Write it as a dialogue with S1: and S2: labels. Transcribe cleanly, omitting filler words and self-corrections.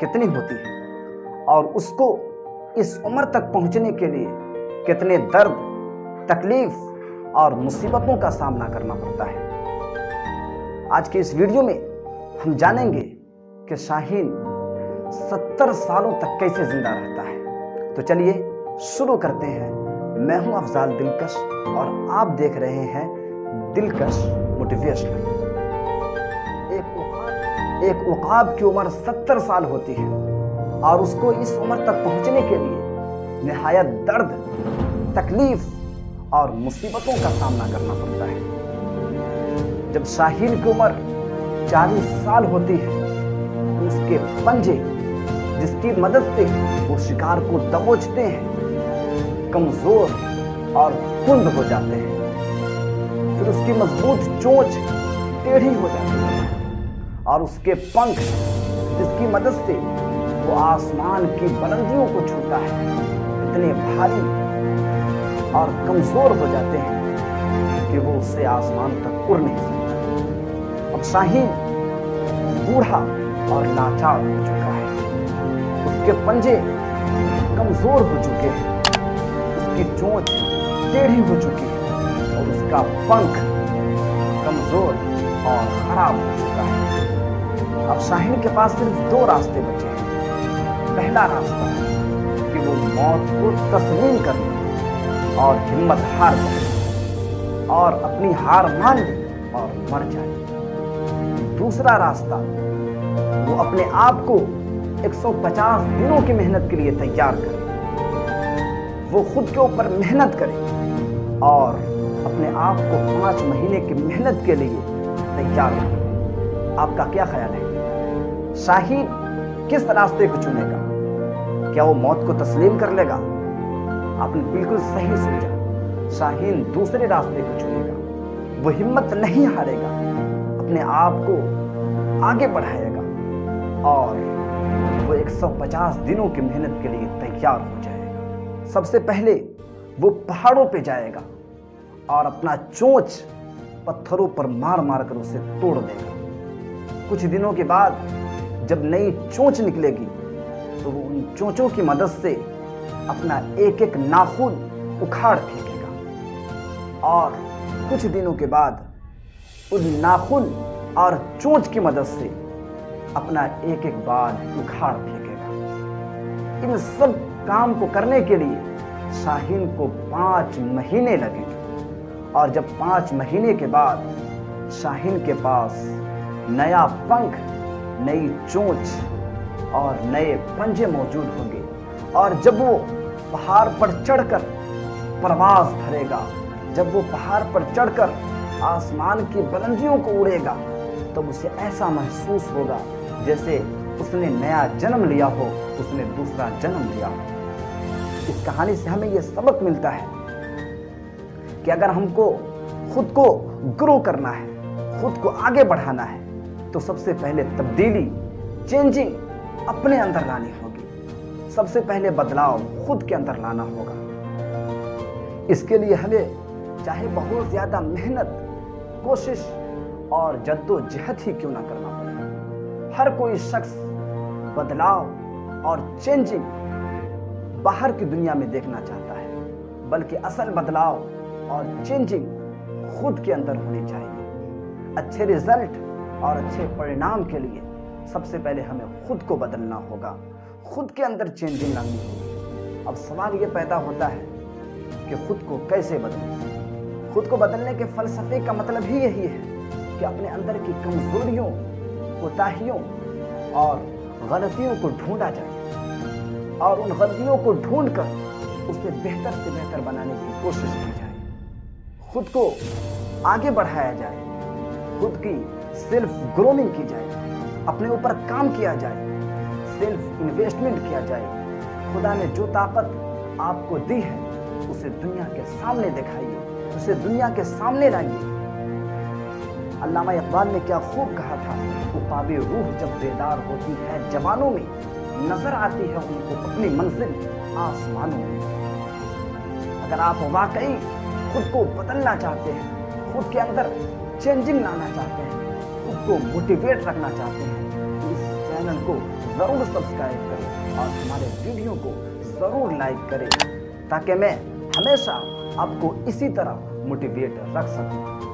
S1: کتنی ہوتی ہے اور اس کو اس عمر تک پہنچنے کے لیے کتنے درد، تکلیف اور مصیبتوں کا سامنا کرنا پڑتا ہے؟ آج کے اس ویڈیو میں ہم جانیں گے کہ شاہین 70 سالوں تک کیسے زندہ رہتا ہے۔ تو چلیے شروع کرتے ہیں۔ میں ہوں افضال دلکش اور آپ دیکھ رہے ہیں دلکش موٹیویشنل۔ ایک عقاب کی عمر 70 سال ہوتی ہے اور اس کو اس عمر تک پہنچنے کے لیے نہایت درد، تکلیف اور مصیبتوں کا سامنا کرنا پڑتا ہے۔ جب شاہین کی عمر 40 سال ہوتی ہے تو اس کے پنجے، جس کی مدد سے وہ شکار کو دبوچتے ہیں، کمزور اور کند ہو جاتے ہیں۔ پھر اس کی مضبوط چونچ ٹیڑھی ہو جاتی ہے اور اس کے پنکھ، جس کی مدد سے وہ آسمان کی بلندیوں کو چھوتا ہے، اتنے بھاری اور کمزور ہو جاتے ہیں کہ وہ اسے آسمان تک اڑ نہیں سکتا۔ اب شاہین بوڑھا اور لاچار ہو چکا ہے، اس کے پنجے کمزور ہو چکے ہیں، اس کی چونچ ٹیڑھی ہو چکی ہے اور اس کا پنکھ کمزور اور خراب ہو چکا ہے۔ اب شاہین کے پاس صرف 2 راستے بچے ہیں۔ پہلا راستہ کہ وہ موت کو تسلیم کر لے اور ہمت ہار جائے اور اپنی ہار مان لے اور مر جائے۔ دوسرا راستہ وہ اپنے آپ کو 150 دنوں کی محنت کے لیے تیار کرے، وہ خود کے اوپر محنت کرے اور اپنے آپ کو 5 مہینے کی محنت کے لیے تیار کرے۔ آپ کا کیا خیال ہے؟ شاہین کس راستے کو چنے گا؟ کیا وہ موت کو تسلیم کر لے گا؟ آپ نے بالکل صحیح سوچا، شاہین دوسرے راستے کو چنے گا۔ وہ ہمت نہیں ہارے گا، اپنے آپ کو آگے بڑھائے گا اور وہ 150 دنوں کی محنت کے لیے تیار ہو جائے گا۔ سب سے پہلے وہ پہاڑوں پہ جائے گا اور اپنا چونچ پتھروں پر مار مار کر اسے توڑ دے گا۔ کچھ دنوں کے بعد جب نئی چونچ نکلے گی تو وہ ان چونچوں کی مدد سے اپنا ایک ایک ناخن اکھاڑ پھینکے گا اور کچھ دنوں کے بعد ان ناخن اور چونچ کی مدد سے اپنا ایک ایک بال اکھاڑ پھینکے گا۔ ان سب کام کو کرنے کے لیے شاہین کو 5 مہینے لگیں گے اور جب 5 مہینے کے بعد شاہین کے پاس نیا پنکھ، نئی چونچ اور نئے پنجے موجود ہوں گے اور جب وہ پہاڑ پر چڑھ کر پرواز بھرے گا، جب وہ پہاڑ پر چڑھ کر آسمان کی بلندیوں کو اڑے گا، تب اسے ایسا محسوس ہوگا جیسے اس نے نیا جنم لیا ہو، اس نے دوسرا جنم لیا ہو۔ اس کہانی سے ہمیں یہ سبق ملتا ہے کہ اگر ہم کو خود کو گرو کرنا ہے، خود کو آگے بڑھانا ہے، تو سب سے پہلے تبدیلی، چینجنگ اپنے اندر لانی ہوگی۔ سب سے پہلے بدلاؤ خود کے اندر لانا ہوگا۔ اس کے لیے ہمیں چاہے بہت زیادہ محنت، کوشش اور جد و جہد ہی کیوں نہ کرنا پڑے۔ ہر کوئی شخص بدلاؤ اور چینجنگ باہر کی دنیا میں دیکھنا چاہتا ہے، بلکہ اصل بدلاؤ اور چینجنگ خود کے اندر ہونی چاہیے۔ اچھے رزلٹ اور اچھے پرینام کے لیے سب سے پہلے ہمیں خود کو بدلنا ہوگا، خود کے اندر چینجنگ لانی ہوگی۔ اب سوال یہ پیدا ہوتا ہے کہ خود کو کیسے بدلیں؟ خود کو بدلنے کے فلسفے کا مطلب ہی یہی ہے کہ اپنے اندر کی کمزوریوں، کوتاہیوں اور غلطیوں کو ڈھونڈا جائے اور ان غلطیوں کو ڈھونڈ کر اسے بہتر سے بہتر بنانے کی کوشش کی جائے۔ خود کو آگے بڑھایا جائے، خود کی سیلف گرومنگ کی جائے، اپنے اوپر کام کیا جائے، سیلف انویسٹمنٹ کیا جائے۔ خدا نے جو طاقت آپ کو دی ہے اسے دنیا کے سامنے دکھائیے، اسے دنیا کے سامنے لائیے۔ علامہ اقبال نے کیا خوب کہا تھا، عقاب روح جب بیدار ہوتی ہے جوانوں میں، نظر آتی ہے ان کو اپنی منزل آسمانوں میں۔ اگر آپ واقعی خود کو بدلنا چاہتے ہیں، خود کے اندر چینجنگ لانا چاہتے ہیں، خود کو موٹیویٹ رکھنا چاہتے ہیں تو اس چینل کو ضرور سبسکرائب کریں اور ہمارے ویڈیو کو ضرور لائک کریں تاکہ میں ہمیشہ آپ کو اسی طرح موٹیویٹ رکھ سکوں.